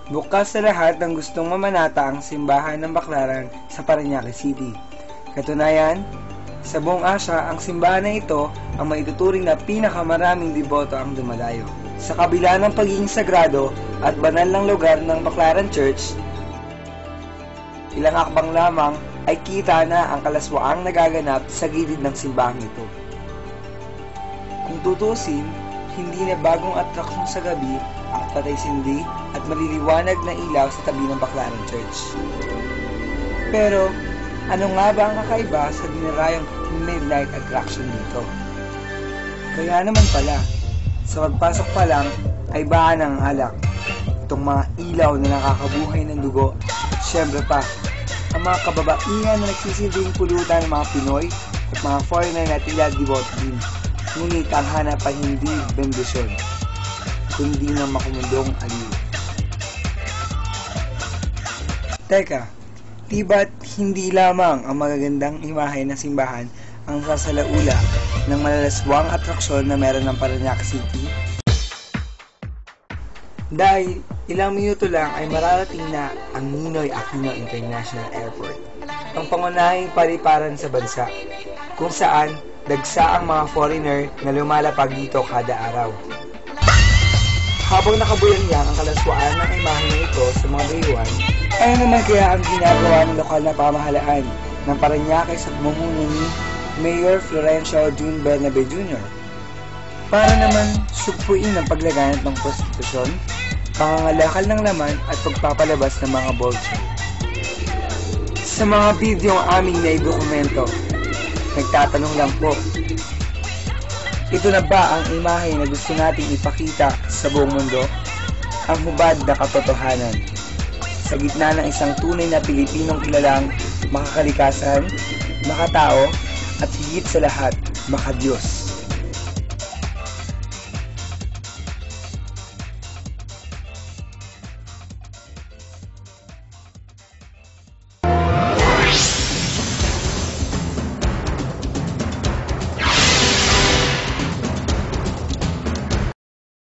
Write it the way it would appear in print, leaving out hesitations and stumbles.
Bukas sa lahat ng gustong mamanata ang simbahan ng Baclaran sa Parañaque City. Katunayan, sa buong Asya, ang simbahan na ito ang maituturing na pinakamaraming deboto ang dumadayo. Sa kabila ng pagiging sagrado at banal ng lugar ng Baclaran Church, ilang akbang lamang ay kita na ang kalaswaang nagaganap sa gilid ng simbahang ito. Kung tutusin, hindi na bagong atraksyon sa gabi ang patay-sindi at maliliwanag na ilaw sa tabi ng Baclaran Church. Pero, ano nga ba ang kakaiba sa dinarayang midnight attraction dito? Kaya naman pala, sa pagpasok pa lang ay baan ang alak, itong mga ilaw na nakakabuhay ng dugo, at syempre pa, ang mga kababaihan na nagsisilbing pulutan ng mga Pinoy at mga foreigner na tila devote din. Ngunit ang hanap ay hindi bendisyon, kundi ng makumundong aliw. Teka, di ba't hindi lamang ang magagandang imahe ng simbahan ang sasalaula ng malalaswang atraksyon na meron ng Parañaque City? Dahil ilang minuto lang ay mararating na ang Ninoy Aquino International Airport, ang pangunahing paliparan sa bansa, kung saan dagsa ang mga foreigner na lumalapag dito kada araw. Habang nakabulangyang ang kalaswaan ng imahe na ito sa mga bayuhan, ano naman kaya ang ginagawa ng lokal na pamahalaan ng Parañaque sa pamumuno ni Mayor Florencio June Bernabe Jr. para naman sugpuin ang paglaganap ng prostitusyon, pangangalakal ng laman at pagpapalabas ng mga bolso. Sa mga bidyong aming naidokumento, nagtatanong lang po, ito na ba ang imahe na gusto nating ipakita sa buong mundo? Ang hubad na katotohanan. Sa gitna ng isang tunay na Pilipinong kilalang makakalikasan, makatao, at higit sa lahat, makadiyos.